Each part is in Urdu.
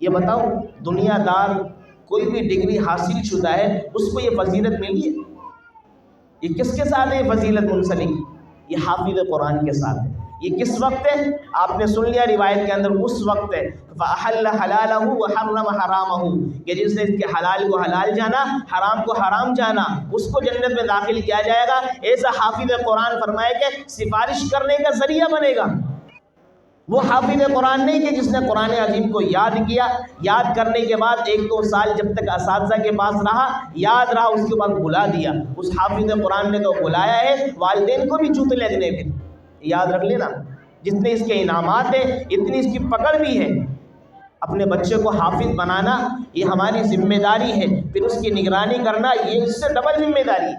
یہ بتاؤ دنیا دار کوئی بھی ڈگری حاصل شدہ ہے اس کو یہ فضیلت ملی ہے؟ یہ کس کے ساتھ ہے فضیلت منسلک؟ یہ حافظ قرآن کے ساتھ ہے۔ یہ کس وقت ہے؟ آپ نے سن لیا روایت کے اندر، اس وقت ہے فَأَحَلَّ حَلَالَهُ وَحَرَّمَ حَرَامَهُ کہ جس نے اس کے حلال کو حلال جانا، حرام کو حرام جانا، اس کو جنت میں داخل کیا جائے گا۔ ایسا حافظ قرآن فرمائے کہ سفارش کرنے کا ذریعہ بنے گا۔ وہ حافظ قرآن نہیں کہ جس نے قرآن عظیم کو یاد کیا، یاد کرنے کے بعد 1-2 سال جب تک اساتذہ کے پاس رہا، یاد رہا، اس کے بعد بھلا دیا۔ اس حافظ قرآن نے تو بلایا ہے، والدین کو بھی جوتے لگنے پھر۔ یاد رکھ لینا، جتنے اس کے انعامات ہیں اتنی اس کی پکڑ بھی ہے۔ اپنے بچے کو حافظ بنانا یہ ہماری ذمہ داری ہے، پھر اس کی نگرانی کرنا یہ اس سے ڈبل ذمہ داری۔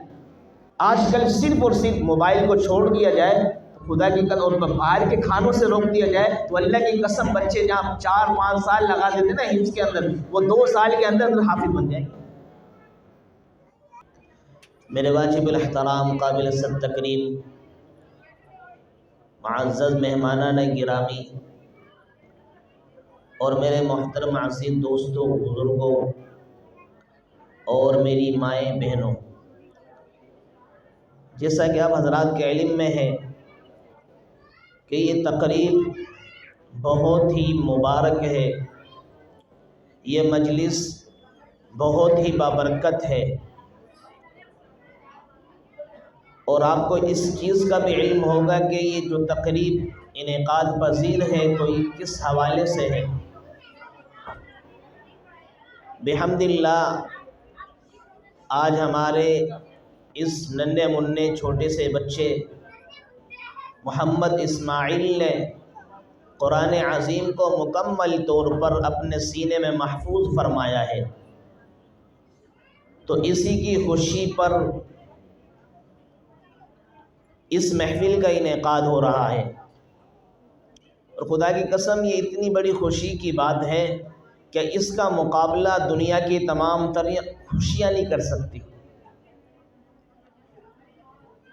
آج کل صرف اور صرف موبائل کو چھوڑ دیا جائے، خدا کی قسم، اور باہر کے کھانوں سے روک دیا جائے تو اللہ کی قسم بچے جہاں 4-5 سال لگا دیتے نا حفظ کے اندر، وہ 2 سال کے اندر حافظ بن جائیں گے۔ میرے واجب الاحترام، قابل صد تکریم، معزز مہمانان گرامی اور میرے محترم عزیز دوستوں، بزرگوں اور میری مائیں بہنوں، جیسا کہ آپ حضرات کے علم میں ہے کہ یہ تقریب بہت ہی مبارک ہے، یہ مجلس بہت ہی بابرکت ہے، اور آپ کو اس چیز کا بھی علم ہوگا کہ یہ جو تقریب انعقاد پذیر ہے تو یہ کس حوالے سے ہے۔ بحمد اللہ آج ہمارے اس ننھے منھے چھوٹے سے بچے محمد اسماعیل نے قرآن عظیم کو مکمل طور پر اپنے سینے میں محفوظ فرمایا ہے، تو اسی کی خوشی پر اس محفل کا انعقاد ہو رہا ہے، اور خدا کی قسم یہ اتنی بڑی خوشی کی بات ہے کہ اس کا مقابلہ دنیا کی تمام تر خوشیاں نہیں کر سکتی۔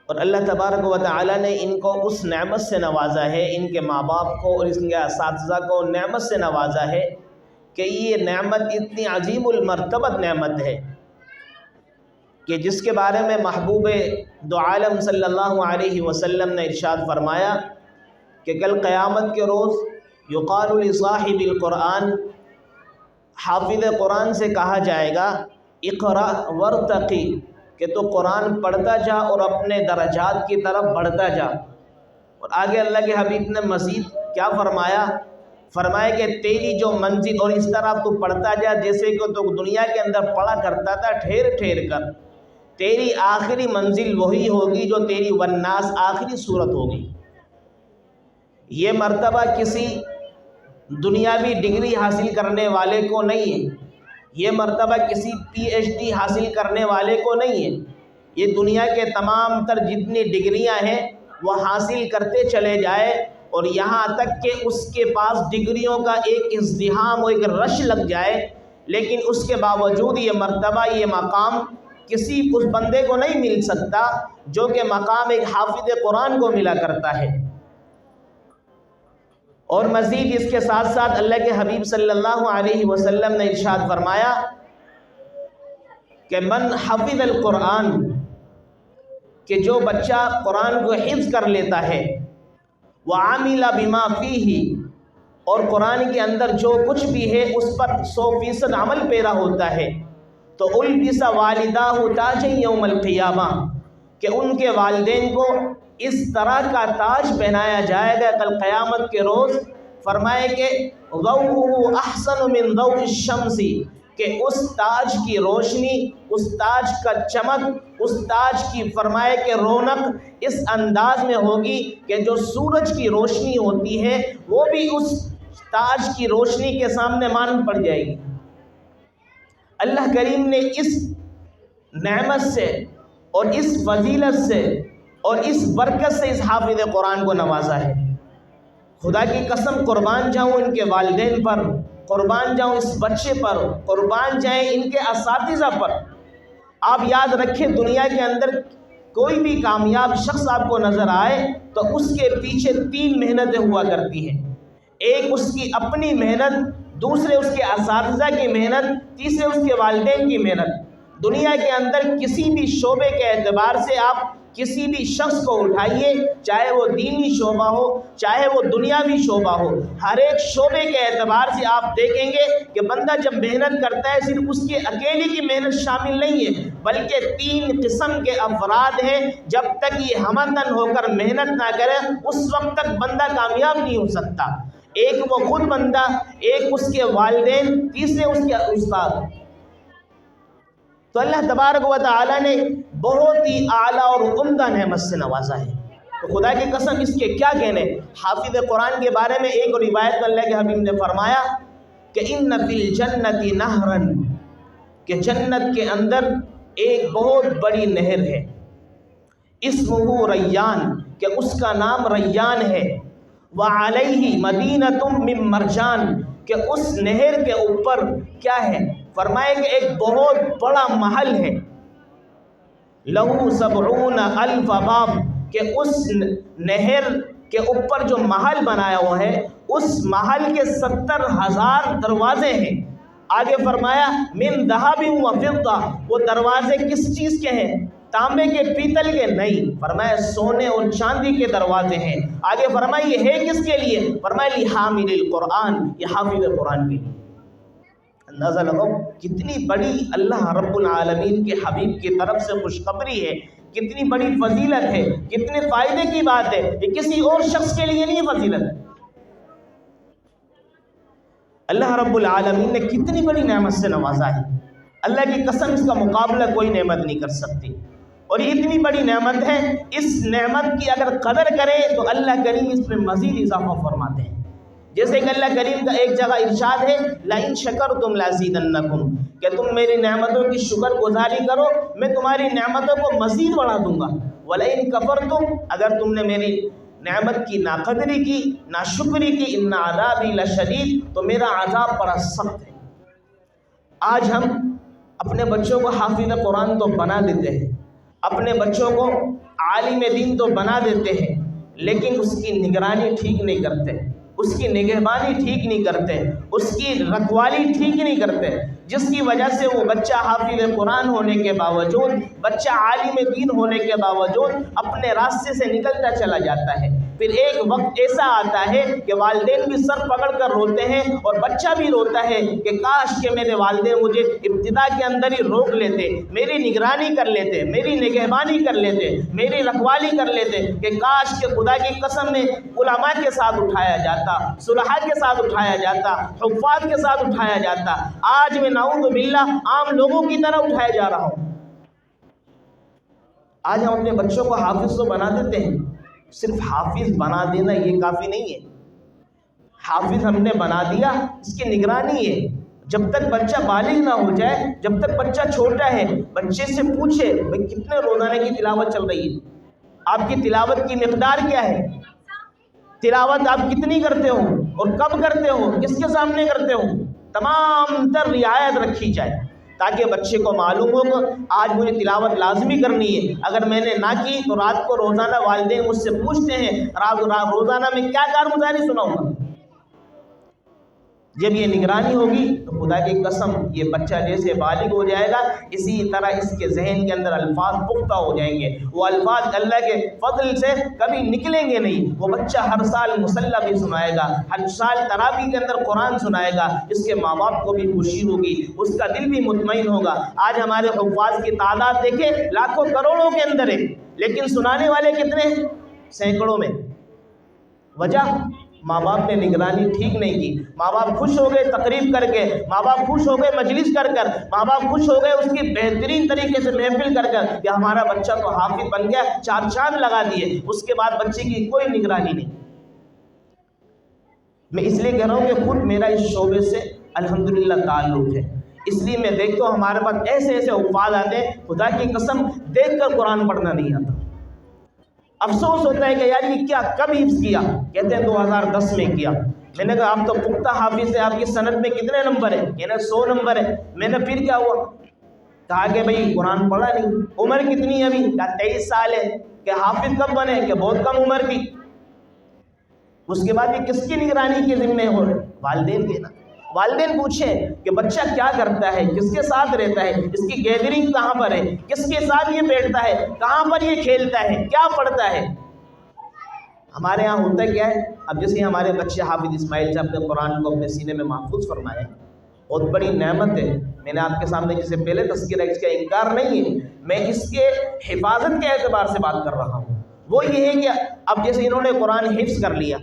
اور اللہ تبارک و تعالی نے ان کو اس نعمت سے نوازا ہے، ان کے ماں باپ کو اور ان کے اساتذہ کو نعمت سے نوازا ہے کہ یہ نعمت اتنی عظیم المرتبت نعمت ہے کہ جس کے بارے میں محبوب دو عالم صلی اللہ علیہ وسلم نے ارشاد فرمایا کہ کل قیامت کے روز یقال لصاحب القرآن، حافظ قرآن سے کہا جائے گا اقرأ ورتقی، کہ تو قرآن پڑھتا جا اور اپنے درجات کی طرف بڑھتا جا۔ اور آگے اللہ کے حبیب نے مزید کیا فرمایا؟ فرمایا کہ تیری جو منزل، اور اس طرح تو پڑھتا جا جیسے کہ تو دنیا کے اندر پڑھا کرتا تھا ٹھہر ٹھہر کر، تیری آخری منزل وہی ہوگی جو تیری والناس آخری صورت ہوگی۔ یہ مرتبہ کسی دنیاوی ڈگری حاصل کرنے والے کو نہیں ہے، یہ مرتبہ کسی PhD حاصل کرنے والے کو نہیں ہے، یہ دنیا کے تمام تر جتنی ڈگریاں ہیں وہ حاصل کرتے چلے جائے، اور یہاں تک کہ اس کے پاس ڈگریوں کا ایک ازدحام و ایک رش لگ جائے، لیکن اس کے باوجود یہ مرتبہ، یہ مقام کسی اس بندے کو نہیں مل سکتا جو کہ مقام ایک حافظ قرآن کو ملا کرتا ہے۔ اور مزید اس کے ساتھ ساتھ اللہ کے حبیب صلی اللہ علیہ وسلم نے ارشاد فرمایا کہ من حفظ القرآن، کہ جو بچہ قرآن کو حفظ کر لیتا ہے، وعمل بما فیہ، اور قرآن کے اندر جو کچھ بھی ہے اس پر 100% عمل پیرا ہوتا ہے، تو البس والداہ تاجا یوم القیامہ، کہ ان کے والدین کو اس طرح کا تاج پہنایا جائے گا کل قیامت کے روز۔ فرمائے کہ ضوءہ احسن من ضوء الشمس، کہ اس تاج کی روشنی، اس تاج کا چمک، اس تاج کی فرمائے کہ رونق اس انداز میں ہوگی کہ جو سورج کی روشنی ہوتی ہے وہ بھی اس تاج کی روشنی کے سامنے مانند پڑ جائے گی۔ اللہ کریم نے اس نعمت سے اور اس فضیلت سے اور اس برکت سے اس حافظ قرآن کو نوازا ہے۔ خدا کی قسم قربان جاؤں ان کے والدین پر، قربان جاؤں اس بچے پر، قربان جائیں ان کے اساتذہ پر۔ آپ یاد رکھیں دنیا کے اندر کوئی بھی کامیاب شخص آپ کو نظر آئے تو اس کے پیچھے 3 محنتیں ہوا کرتی ہیں۔ ایک اس کی اپنی محنت دوسرے اس کے اساتذہ کی محنت، تیسرے اس کے والدین کی محنت۔ دنیا کے اندر کسی بھی شعبے کے اعتبار سے آپ کسی بھی شخص کو اٹھائیے، چاہے وہ دینی شعبہ ہو چاہے وہ دنیاوی شعبہ ہو، ہر ایک شعبے کے اعتبار سے آپ دیکھیں گے کہ بندہ جب محنت کرتا ہے صرف اس کے اکیلے کی محنت شامل نہیں ہے، بلکہ 3 قسم کے افراد ہیں۔ جب تک یہ ہمدن ہو کر محنت نہ کرے اس وقت تک بندہ کامیاب نہیں ہو سکتا۔ ایک وہ خود بندہ، ایک اس کے والدین، تیسرے اس کے استاد۔ تو اللہ تبارک و تعالیٰ نے بہت ہی اعلیٰ اور عمدہ نعمت سے نوازا ہے۔ تو خدا کی قسم اس کے کیا کہنے۔ حافظ قرآن کے بارے میں ایک روایت میں اللہ کے حبیب نے فرمایا کہ ان فی الجنت نہرا، کہ جنت کے اندر ایک بہت بڑی نہر ہے، اسمہ ریان، کہ اس کا نام ریان ہے، وعلیہ مدینۃ من مرجان، کہ اس نہر کے اوپر کیا ہے، فرمائے کہ ایک بہت بڑا محل ہے، لہو 70,000 باب، کہ اس نہر کے اوپر جو محل بنایا ہوا ہے اس محل کے 70,000 دروازے ہیں۔ آگے فرمایا من ذہب و فضہ، وہ دروازے کس چیز کے ہیں؟ تانبے کے، پیتل کے نہیں، فرمایا سونے اور چاندی کے دروازے ہیں۔ آگے فرمایا یہ ہے کس کے لیے؟ فرمایا لحامل القرآن، یہ حافظ قرآن کے لیے۔ اندازہ لگاؤ کتنی بڑی اللہ رب العالمین کے حبیب کی طرف سے خوشخبری ہے، کتنی بڑی فضیلت ہے، کتنے فائدے کی بات ہے، یہ کسی اور شخص کے لیے نہیں فضیلت۔ اللہ رب العالمین نے کتنی بڑی نعمت سے نوازا ہے، اللہ کی قسم اس کا مقابلہ کوئی نعمت نہیں کر سکتی، اور یہ اتنی بڑی نعمت ہے، اس نعمت کی اگر قدر کریں تو اللہ کریم اس میں مزید اضافہ فرماتے ہیں۔ جیسے کہ اللہ کریم کا ایک جگہ ارشاد ہے لئن شکرتم لازیدنکم، کہ تم میری نعمتوں کی شکر گزاری کرو میں تمہاری نعمتوں کو مزید بڑھا دوں گا، ولئن کفرتم، اگر تم نے میری نعمت کی ناقدری کی، ناشکری کی، ان عذابی لشدید، تو میرا عذاب بڑا سخت ہے۔ آج ہم اپنے بچوں کو حافظ قرآن تو بنا دیتے ہیں، اپنے بچوں کو عالم دین تو بنا دیتے ہیں، لیکن اس کی نگرانی ٹھیک نہیں کرتے، اس کی نگہبانی ٹھیک نہیں کرتے، اس کی رکھوالی ٹھیک نہیں کرتے، جس کی وجہ سے وہ بچہ حافظ قرآن ہونے کے باوجود، بچہ عالم دین ہونے کے باوجود اپنے راستے سے نکلتا چلا جاتا ہے۔ پھر ایک وقت ایسا آتا ہے کہ والدین بھی سر پکڑ کر روتے ہیں اور بچہ بھی روتا ہے کہ کاش کہ میرے والدین مجھے ابتدا کے اندر ہی روک لیتے، میری نگرانی کر لیتے، میری نگہبانی کر لیتے، میری رکھوالی کر لیتے، کہ کاش کہ خدا کی قسم میں علماء کے ساتھ اٹھایا جاتا، صلحاء کے ساتھ اٹھایا جاتا، حفاظ کے ساتھ اٹھایا جاتا۔ آج میں نعوذ باللہ عام لوگوں کی طرح اٹھایا جا رہا ہوں۔ آج ہم اپنے بچوں کو حافظ تو بنا دیتے ہیں، صرف حافظ بنا دینا یہ کافی نہیں ہے۔ حافظ ہم نے بنا دیا، اس کی نگرانی ہے، جب تک بچہ بالغ نہ ہو جائے، جب تک بچہ چھوٹا ہے، بچے سے پوچھے بھئی کتنے روزانے کی تلاوت چل رہی ہے، آپ کی تلاوت کی مقدار کیا ہے، تلاوت آپ کتنی کرتے ہو اور کب کرتے ہو، کس کے سامنے کرتے ہو، تمام تر رعایت رکھی جائے تاکہ بچے کو معلوم ہو کہ آج مجھے تلاوت لازمی کرنی ہے، اگر میں نے نہ کی تو رات کو روزانہ والدین مجھ سے پوچھتے ہیں روزانہ میں کیا کارگزاری سناؤں گا۔ جب یہ نگرانی ہوگی تو خدا کی قسم یہ بچہ جیسے بالغ ہو جائے گا اسی طرح اس کے ذہن کے اندر الفاظ پختہ ہو جائیں گے، وہ الفاظ اللہ کے فضل سے کبھی نکلیں گے نہیں۔ وہ بچہ ہر سال مصلی بھی سنائے گا، ہر سال تراویح کے اندر قرآن سنائے گا، اس کے ماں باپ کو بھی خوشی ہوگی، اس کا دل بھی مطمئن ہوگا۔ آج ہمارے حفاظ کی تعداد دیکھیں لاکھوں کروڑوں کے اندر ہے، لیکن سنانے والے کتنے ہیں؟ سینکڑوں میں۔ وجہ ماں باپ نے نگرانی ٹھیک نہیں کی۔ ماں باپ خوش ہو گئے تقریب کر کے، ماں باپ خوش ہو گئے مجلس کر کر، ماں باپ خوش ہو گئے اس کی بہترین طریقے سے محفل کر کر کہ ہمارا بچہ تو حافظ بن گیا، 4 چاند لگا دیے، اس کے بعد بچے کی کوئی نگرانی نہیں۔ میں اس لیے کہہ رہا ہوں کہ خود میرا اس شعبے سے الحمدللہ تعلق ہے، اس لیے میں دیکھتا ہوں ہمارے پاس ایسے ایسے حفاظ آتے ہیں خدا کی قسم دیکھ کر قرآن پڑھنا نہیں آتا۔ افسوس ہوتا ہے کہ یار یہ کیا کب حفظ کیا؟ کہتے ہیں 2010 میں کیا۔ میں نے کہا آپ تو پختہ حافظ ہے، آپ کی سند میں کتنے نمبر ہے؟ کہنا 100 نمبر ہے۔ میں نے پھر کیا ہوا؟ کہا کہ بھئی قرآن پڑھا نہیں۔ عمر کتنی ہے ابھی؟ کہا 23 سال ہے۔ کہ حافظ کب بنے؟ کہ بہت کم عمر کی۔ اس کے بعد یہ کس کی نگرانی کے ذمہ ہو؟ والدین کے نا، والدین پوچھیں کہ بچہ کیا کرتا ہے، کس کے ساتھ رہتا ہے، اس کی گیدرنگ کہاں پر ہے، کس کے ساتھ یہ بیٹھتا ہے، کہاں پر یہ کھیلتا ہے، کیا پڑھتا ہے۔ ہمارے ہاں ہوتا کیا ہے، اب جیسے ہمارے بچے حافظ اسماعیل صاحب نے قرآن کو اپنے سینے میں محفوظ فرمایا، بہت بڑی نعمت ہے۔ میں نے آپ کے سامنے جسے پہلے تذکرہ، اس کا انکار نہیں ہے، میں اس کے حفاظت کے اعتبار سے بات کر رہا ہوں۔ وہ یہ ہے کہ اب جیسے انہوں نے قرآن حفظ کر لیا،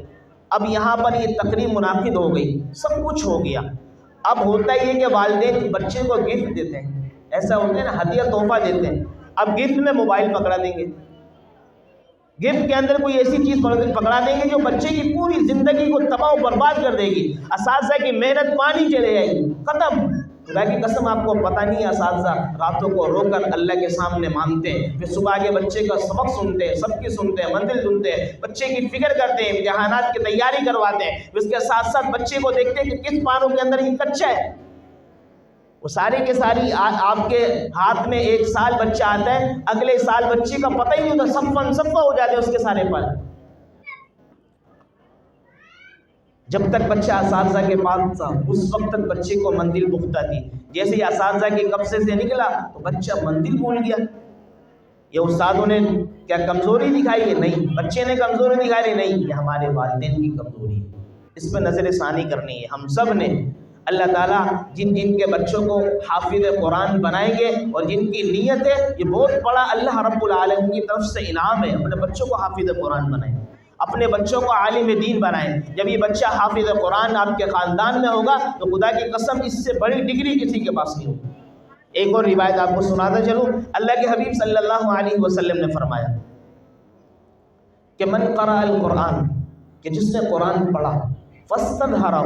اب یہاں پر یہ تقریب منعقد ہو گئی، سب کچھ ہو گیا، اب ہوتا یہ کہ والدین بچے کو گفٹ دیتے ہیں، ایسا ہوتا ہے نا، ہدیہ تحفہ دیتے ہیں۔ اب گفٹ میں موبائل پکڑا دیں گے، گفٹ کے اندر کوئی ایسی چیز پکڑا دیں گے جو بچے کی پوری زندگی کو تباہ و برباد کر دے گی، اساتذہ کی محنت پانی چلے جائے گی، ختم۔ خدا کی قسم آپ کو پتہ نہیں ہے، اساتذہ راتوں کو رو کر اللہ کے سامنے مانگتے ہیں، پھر صبح کے بچے کا سبق سنتے ہیں، سب کی سنتے ہیں، منزل سنتے ہیں، بچے کی فکر کرتے ہیں، امتحانات کی تیاری کرواتے ہیں، پھر اس کے ساتھ ساتھ بچے کو دیکھتے ہیں کہ کس پانوں کے اندر یہ کچا ہے۔ وہ ساری کے ساری آپ کے ہاتھ میں ایک سال بچہ آتا ہے، اگلے سال بچے کا پتہ ہی نہیں ہوتا، صفا ہو جاتے ہیں اس کے سارے پل۔ جب تک بچہ اساتذہ کے پاس تھا اس وقت تک بچے کو منزل پختہ تھی، جیسے ہی اساتذہ کے قبضے سے نکلا تو بچہ منزل بھول گیا۔ یہ استادوں نے کیا کمزوری دکھائی ہے؟ نہیں۔ بچے نے کمزوری دکھائی ہے؟ نہیں، یہ ہمارے والدین کی کمزوری ہے، اس پہ نظر ثانی کرنی ہے ہم سب نے۔ اللہ تعالیٰ جن کے بچوں کو حافظ قرآن بنائیں گے اور جن کی نیت ہے، یہ بہت بڑا اللہ رب العالمین کی طرف سے انعام ہے، اپنے بچوں کو حافظ قرآن بنائیں، اپنے بچوں کو عالم دین بنائیں۔ جب یہ بچہ حافظ قرآن آپ کے خاندان میں ہوگا تو خدا کی قسم اس سے بڑی ڈگری کسی کے پاس نہیں ہوگی۔ ایک اور روایت آپ کو سناتا چلوں، اللہ کے حبیب صلی اللہ علیہ وسلم نے فرمایا کہ من قرأ القرآن، کہ جس نے قرآن پڑھا، فاستظہرہ،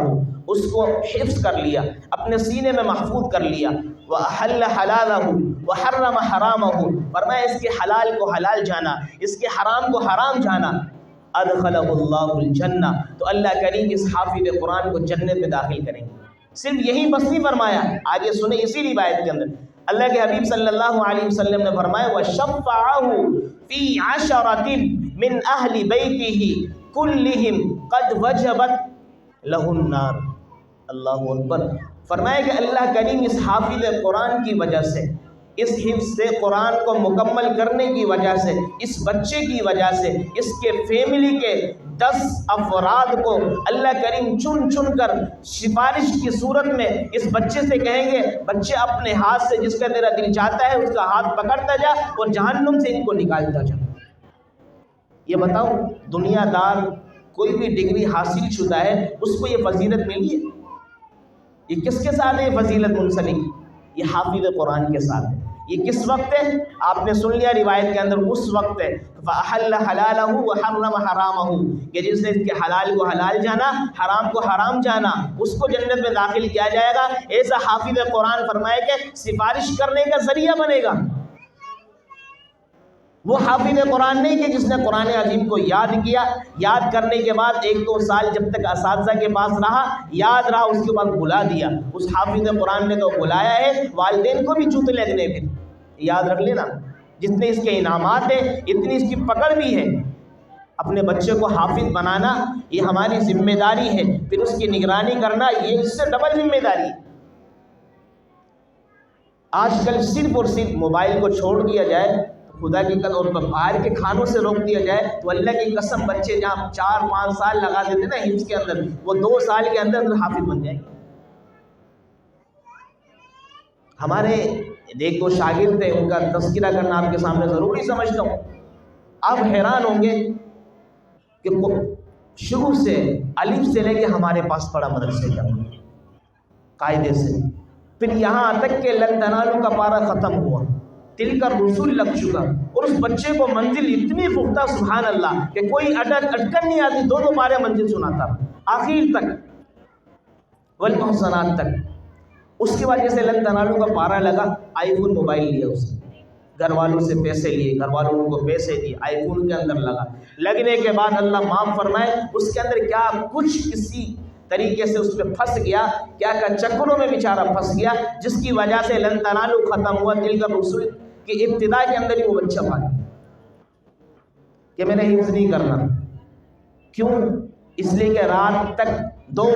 اس کو حفظ کر لیا، اپنے سینے میں محفوظ کر لیا، وَأَحَلَّ حَلَالَهُ وَحَرَّمَ حَرَامَهُ، فرمایا اس کے حلال کو حلال جانا، اس کے حرام کو حرام جانا، أَدْخَلَهُ اللَّهُ الْجَنَّةَ، تو اللہ کریم اس حافظ قرآن کو جنت میں داخل کریں گے۔ صرف یہی بس نہیں فرمایا، آگے سنیں اسی روایت کے اندر اللہ کے حبیب صلی اللہ علیہ وسلم نے فرمایا وَشَفَّعَهُ فِي عَشَرَةٍ مِّنْ أَهْلِ بَيْتِهِ كُلِّهِمْ قَدْ وَجَبَتْ لَهُ النَّارُ۔ اللہ اکبر، فرمایا کہ اللہ کریم اس حافظ قرآن کی وجہ سے، اس حفظ سے قرآن کو مکمل کرنے کی وجہ سے، اس بچے کی وجہ سے، اس کے فیملی کے 10 افراد کو اللہ کریم چن چن کر سفارش کی صورت میں اس بچے سے کہیں گے، بچے اپنے ہاتھ سے جس کا تیرا دل چاہتا ہے اس کا ہاتھ پکڑتا جا اور جہنم سے ان کو نکالتا جا۔ یہ بتاؤ، دنیا دار کوئی بھی ڈگری حاصل شدہ ہے اس کو یہ فضیلت ملی ہے؟ یہ کس کے ساتھ ہے یہ فضیلت منسلک؟ یہ حافظ قرآن کے ساتھ ہے۔ یہ کس وقت ہے؟ آپ نے سن لیا روایت کے اندر، اس وقت ہے فَأَحَلَّ حَلَالَهُ وَحَرَّمَ حَرَامَهُ، کہ جس نے اس کے حلال کو حلال جانا، حرام کو حرام جانا، اس کو جنت میں داخل کیا جائے گا۔ ایسا حافظ قرآن فرمائے کہ سفارش کرنے کا ذریعہ بنے گا۔ وہ حافظ قرآن نہیں کہ جس نے قرآن عظیم کو یاد کیا، یاد کرنے کے بعد 1-2 سال جب تک اساتذہ کے پاس رہا، یاد رہا، اس کے بعد بھلا دیا۔ اس حافظ قرآن نے تو بھلایا ہے، والدین کو بھی چوت لگنے۔ پھر یاد رکھ لینا، جتنے اس کے انعامات ہیں اتنی اس کی پکڑ بھی ہے۔ اپنے بچے کو حافظ بنانا یہ ہماری ذمہ داری ہے، پھر اس کی نگرانی کرنا یہ اس سے ڈبل ذمہ داری ہے۔ آج کل صرف اور صرف موبائل کو چھوڑ دیا جائے، خدا کی قسم، اور باہر کے کھانوں سے روک دیا جائے تو اللہ کی قسم بچے جہاں 4-5 سال لگا دیتے نا حفظ کے اندر، وہ 2 سال کے اندر حافظ بن جائیں گے۔ ہمارے 1-2 شاگرد تھے، ان کا تذکرہ کرنا آپ کے سامنے ضروری سمجھتا ہوں۔ آپ حیران ہوں گے کہ شروع سے الف سے لے کے ہمارے پاس پڑھا مدرسے کا قاعدے سے، پھر یہاں تک کہ لن تنالوا کا پارہ ختم ہوا، دل کا رسول لگ چکا، اور اس بچے کو منزل اتنی پختہ سبحان اللہ کہ کوئی اٹکن نہیں آتی، 2 پارے منزل سناتا آخر تک، والمحسنات تک۔ اس کی وجہ سے لن تنالوا کا پارا لگا، آئی فون موبائل لیا اس نے، گھر والوں سے پیسے لیے، گھر والوں کو پیسے دیے، آئی فون کے اندر لگا، لگنے کے بعد اللہ معاف فرمائے اس کے اندر کیا کچھ کسی طریقے سے اس پہ پھنس گیا، کیا چکروں میں بیچارہ پھنس گیا، جس کی وجہ سے لن تنالوا ختم ہوا، دل کا رسول کی ابتدا کے اندر ہی وہ بچہ بھاگ گیا کہ میں نے حفظ نہیں کرنا۔ کیوں؟ اس لیے کہ رات تک 2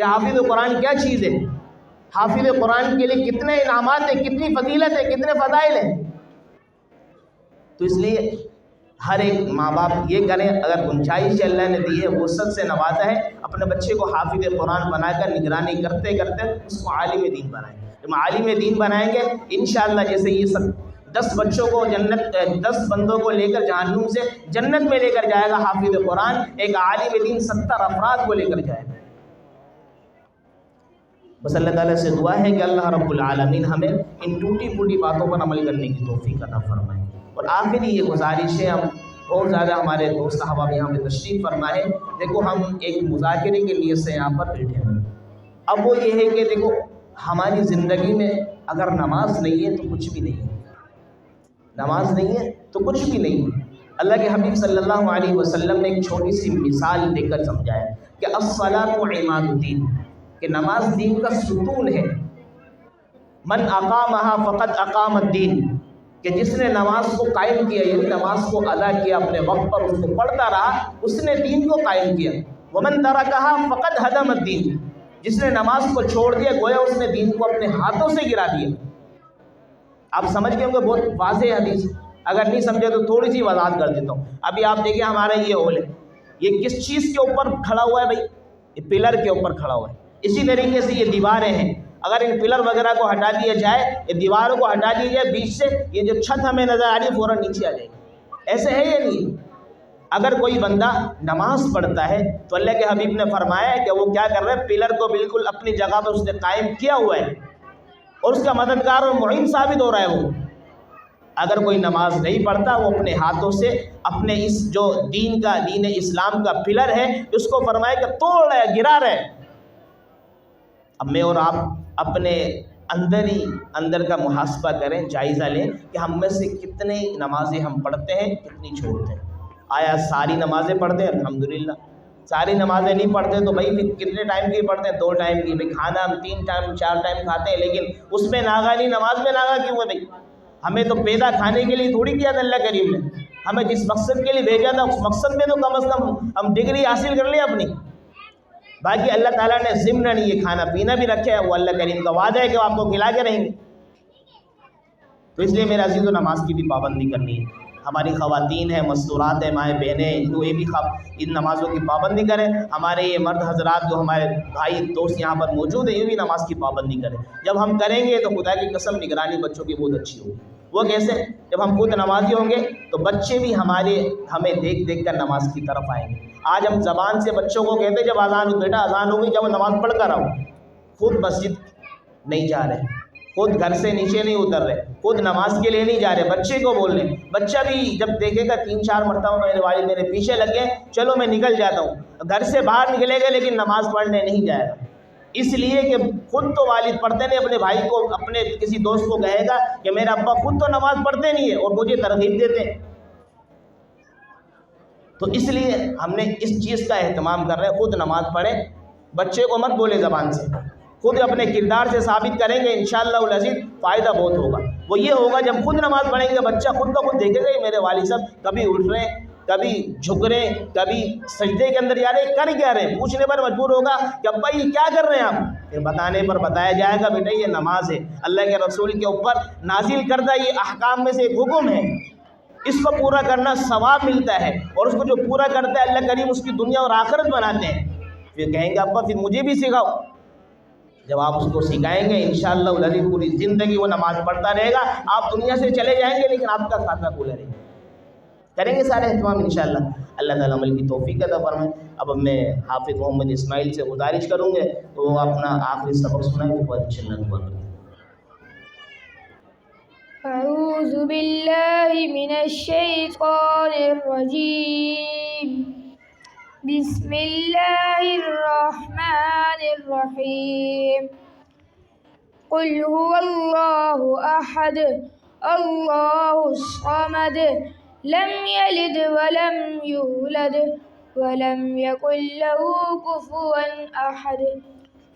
کہ حافظ قرآن کیا چیز ہے، حافظ قرآن کے لیے کتنے انعامات ہیں، کتنی فضیلت ہے، کتنے فضائل ہیں۔ تو اس لیے ہر ایک ماں باپ یہ کریں، اگر گنجائش اللہ نے دی ہے، وسعت سے نوازا ہے، اپنے بچے کو حافظ قرآن بنا کر نگرانی کرتے کرتے اس کو عالم دین بنائیں۔ جب عالم دین بنائیں گے انشاءاللہ، جیسے یہ سب 10 بچوں کو جنت، 10 بندوں کو لے کر جہنم سے جنت میں لے کر جائے گا حافظ قرآن، ایک عالم دین 70 افراد کو لے کر جائے گا۔ بس اللہ تعالیٰ سے دعا ہے کہ اللہ رب العالمین ہمیں ان ٹوٹی پھوٹی باتوں پر عمل کرنے کی توفیق عطا فرمائے۔ اور آخری یہ گزارش ہے، ہم بہت زیادہ ہمارے دوست احباب یہاں پہ تشریف فرما ہے، دیکھو ہم ایک مذاکرے کے لیے سے یہاں پر بیٹھے ہیں۔ اب وہ یہ ہے کہ دیکھو ہماری زندگی میں اگر نماز نہیں ہے تو کچھ بھی نہیں ہے، نماز نہیں ہے تو کچھ بھی نہیں ہے۔ اللہ کے حبیب صلی اللہ علیہ وسلم نے ایک چھوٹی سی مثال دے کر سمجھایا کہ الصلاۃ عماد الدین، کہ نماز دین کا ستون ہے۔ من اقامہا فقد اقام الدین، کہ جس نے نماز کو قائم کیا، یعنی نماز کو ادا کیا اپنے وقت پر، اس کو پڑھتا رہا، اس نے دین کو قائم کیا۔ ومن ترکہا فقد ہدم الدین، جس نے نماز کو چھوڑ دیا گویا اس نے دین کو اپنے ہاتھوں سے گرا دیا۔ آپ سمجھ گئے ہوں گے، بہت واضح حدیث، اگر نہیں سمجھے تو تھوڑی سی وضاحت کر دیتا ہوں۔ ابھی آپ دیکھیں ہمارا یہ ہال ہے، یہ کس چیز کے اوپر کھڑا ہوا ہے بھائی؟ یہ پلر کے اوپر کھڑا ہوا ہے۔ اسی طریقے سے یہ دیواریں ہیں، اگر ان پلر وغیرہ کو ہٹا دیا جائے، یہ دیواروں کو ہٹا دیا جائے بیچ سے، یہ جو چھت ہمیں نظر آ رہی ہے فوراً نیچے آ جائے گی۔ ایسے ہے یا نہیں؟ اگر کوئی بندہ نماز پڑھتا ہے تو اللہ کے حبیب نے فرمایا کہ وہ کیا کر رہا ہے، پلر کو بالکل اپنی جگہ پر اس نے قائم کیا ہوا ہے اور اس کا مددگار اور معین ثابت ہو رہا ہے وہ۔ اگر کوئی نماز نہیں پڑھتا، وہ اپنے ہاتھوں سے اپنے اس جو دین اسلام کا پلر ہے، اس کو فرمایا کہ توڑ رہا ہے، گرا رہا ہے۔ اب میں اور آپ اپنے اندر کا محاسبہ کریں، جائزہ لیں کہ ہم میں سے کتنے نمازیں ہم پڑھتے ہیں، کتنی چھوڑتے ہیں۔ آیا ساری نمازیں پڑھتے ہیں؟ الحمدللہ۔ ساری نمازیں نہیں پڑھتے تو بھائی پھر کتنے ٹائم کی پڑھتے ہیں؟ 2 ٹائم کی۔ بھائی کھانا ہم 3 ٹائم 4 ٹائم کھاتے ہیں، لیکن اس میں ناغہ نہیں، نماز میں ناغہ کیوں ہے بھائی؟ ہمیں تو پیدا کھانے کے لیے تھوڑی کیا تھا اللہ کریم نے، ہمیں جس مقصد کے لیے بھیجا تھا اس مقصد میں تو کم از کم ہم ڈگری حاصل کر لیں اپنی۔ باقی اللہ تعالیٰ نے ضمن یہ کھانا پینا بھی رکھا ہے، وہ اللہ کریم کا وعدہ ہے کہ وہ آپ کو کھلا کے رہیں گے۔ تو اس لیے میرے عزیز و نماز کی بھی پابندی کرنی ہے۔ ہماری خواتین ہیں، مستورات ہیں، مائیں بہنیں، وہ بھی ان نمازوں کی پابندی کریں۔ ہمارے یہ مرد حضرات جو ہمارے بھائی دوست یہاں پر موجود ہیں، یہ بھی نماز کی پابندی کریں۔ جب ہم کریں گے تو خدا کی قسم نگرانی بچوں کی بہت اچھی ہوگی۔ وہ کیسے؟ جب ہم خود نمازی ہوں گے تو بچے بھی ہمیں دیکھ دیکھ کر نماز کی طرف آئیں گے۔ آج ہم زبان سے بچوں کو کہتے ہیں جب اذان ہو، بیٹا اذان ہو گئی، جب نماز پڑھ کر آؤ۔ خود مسجد نہیں جا رہے، خود گھر سے نیچے نہیں اتر رہے، خود نماز کے لیے نہیں جا رہے، بچے کو بول رہے ہیں۔ بچہ بھی جب دیکھے گا 3-4 مرتبہ میرے والد میرے پیچھے لگ گئے، چلو میں نکل جاتا ہوں، گھر سے باہر نکلے گا لیکن نماز پڑھنے نہیں جائے گا۔ اس لیے کہ خود تو والد پڑھتے نہیں، اپنے بھائی کو، اپنے کسی دوست کو کہے گا کہ میرا ابا خود تو نماز پڑھتے نہیں ہے اور مجھے ترغیب دیتے ہیں۔ تو اس لیے ہم نے اس چیز کا اہتمام کر رہے ہیں، خود نماز پڑھیں، بچے کو مت بولے زبان سے، خود اپنے کردار سے ثابت کریں گے، انشاءاللہ العزیز فائدہ بہت ہوگا۔ وہ یہ ہوگا جب خود نماز پڑھیں گے، بچہ خود بخود دیکھے گا کہ میرے والد صاحب کبھی اٹھ رہے ہیں، کبھی جھک رہے ہیں، کبھی سجدے کے اندر جا رہے ہیں، کر کیا رہے ہیں؟ پوچھنے پر مجبور ہوگا کہ ابا یہ کیا کر رہے ہیں آپ؟ پھر بتانے پر بتایا جائے گا بیٹا یہ نماز ہے، اللہ کے رسول کے اوپر نازل کردہ یہ احکام میں سے ایک حکم ہے، اس کو پورا کرنا ثواب ملتا ہے، اور اس کو جو پورا کرتا ہے اللہ کریم اس کی دنیا اور آخرت بناتے ہیں۔ پھر کہیں گے ابا پھر مجھے بھی سکھاؤ۔ جب آپ اس کو سکھائیں گے انشاءاللہ العزیز پوری زندگی وہ نماز پڑھتا رہے گا، آپ دنیا سے چلے جائیں گے لیکن آپ کا کھاتہ کھلا رہے گا۔ کریں گے سارے اہتمام انشاءاللہ، اللہ تعالیٰ عمل کی توفیق عطا فرمائے۔ اب میں حافظ محمد اسماعیل سے گزارش کروں گے تو وہ اپنا آخری سبق سنائیں گے، بہت اچھا لگا۔ اعوذ باللہ من الشیطان الرجیم، بسم اللہ الرحمن الرحیم، قل هو اللہ احد اللہ الصمد لم یلد ولم یولد ولم یکن له کفوا احد۔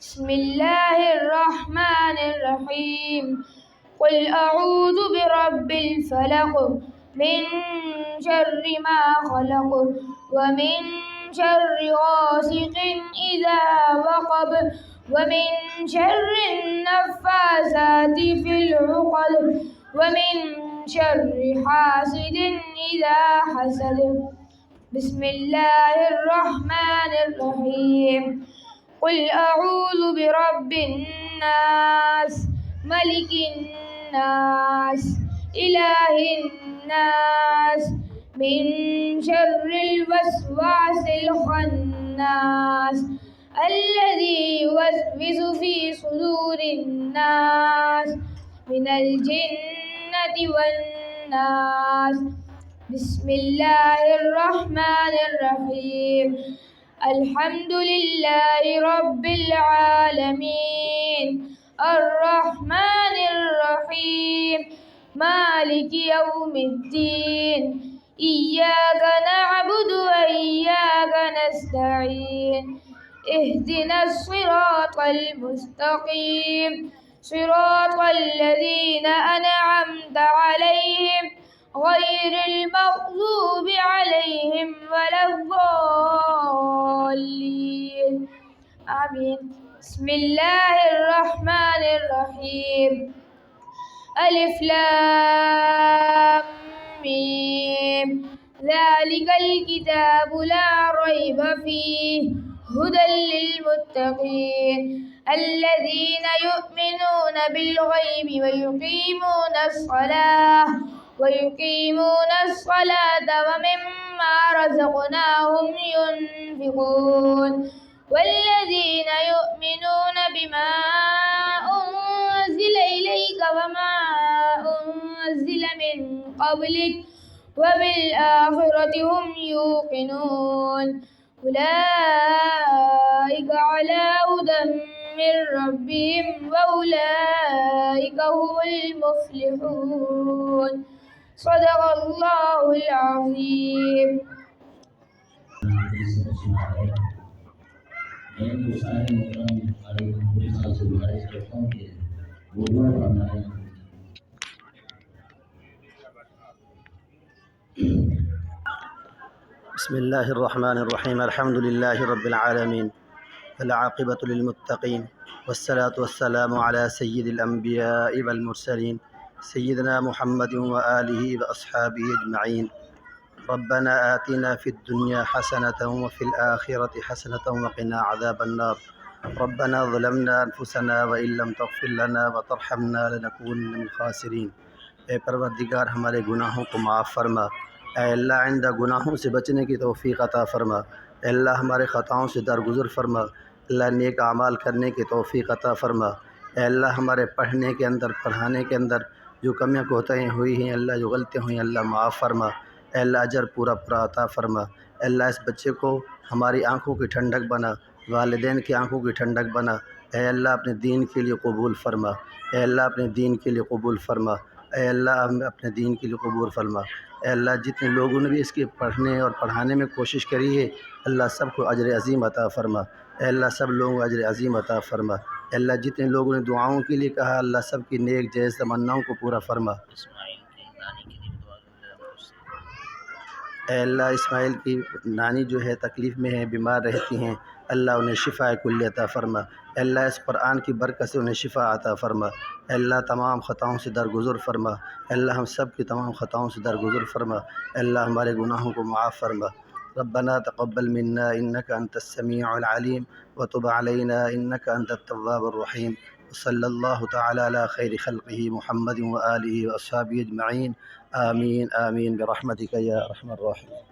بسم اللہ الرحمن الرحیم، قل اعوذ برب الفلق من شر ما خلق ومن شر غاسق إذا وقب ومن شر النفاثات في العقد ومن شر حاسد إذا حسد بسم الله الرحمن الرحيم قل أعوذ برب الناس ملك الناس إله الناس من شر الوسواس الخناس الذي يوسوس في صدور الناس من الجنة والناس بسم الله الرحمن الرحيم الحمد لله رب العالمين الرحمن الرحيم مالك يوم الدين إياك نعبد وإياك نستعين اهدنا الصراط المستقيم صراط الذين أنعمت عليهم غير المغضوب عليهم ولا الضالين آمين بسم الله الرحمن الرحيم ألف لام ميم ذلك الكتاب لا ريب فيه هدى للمتقين الذين يؤمنون بالغيب ويقيمون الصلاة ومما رزقناهم ينفقون والذين يؤمنون بما أنزل إليك وما أنزل من قبلك وبالآخرة هم يوقنون أولئك على هدى من ربهم وأولئك هم المفلحون صدق الله العظيم. بسم الله الرحمن الرحيم الحمد لله رب العالمين والعاقبة للمتقين والصلاة والسلام على سيد الأنبياء والمرسلين سيدنا محمد وآله وأصحابه أجمعين ربنا آتنا في الدنيا حسنة وفي الآخرة حسنة وقنا عذاب النار ربنا ظلمنا أنفسنا وإن لم تغفر لنا وترحمنا لنكونن من الخاسرين اے پروردگار ہمارے گناہوں کو معاف فرما، اے اللہ آئندہ گناہوں سے بچنے کی توفیق عطا فرما، اے اللہ ہمارے خطاؤں سے درگزر فرما، اللہ نیک اعمال کرنے کی توفیق عطا فرما، اے اللہ ہمارے پڑھنے کے اندر پڑھانے کے اندر جو کمیاں کوتاہیاں ہوئی ہیں اللہ جو غلطیاں ہوئی ہیں اللہ معاف فرما، اے اللہ اجر پورا عطا فرما، اے اللہ اس بچے کو ہماری آنکھوں کی ٹھنڈک بنا، والدین کی آنکھوں کی ٹھنڈک بنا، اے اللہ اپنے دین کے لیے قبول فرما، اے اللہ اپنے دین کے لیے قبول فرما، اے اللہ اپنے دین کے لیے قبول فرما، اے اللہ جتنے لوگوں نے بھی اس کے پڑھنے اور پڑھانے میں کوشش کری ہے اللہ سب کو اجر عظیم عطا فرما، اے اللہ سب لوگوں کو اجر عظیم عطا فرما، اے اللہ جتنے لوگوں نے دعاؤں کے لیے کہا اللہ سب کی نیک جائز تمناؤں کو پورا فرما، اے اللہ اسماعیل کی نانی جو ہے تکلیف میں ہے بیمار رہتی ہیں اللہ انہیں شفا کلی عطا فرما، اے اللہ اس قرآن کی برکت سے انہیں شفا عطا فرما، اے اللہ تمام خطاؤں سے درگزر فرما، اے اللہ ہم سب کی تمام خطاؤں سے درگزر فرما، اے اللہ ہمارے گناہوں کو معاف فرما، ربنا تقبل منا انك انت السميع العليم وتب علينا انك انت التواب الرحيم وصلى الله تعالى على خير خلقه محمد وآله واصحابه اجمعين آمين آمين برحمتك يا ارحم الراحمين.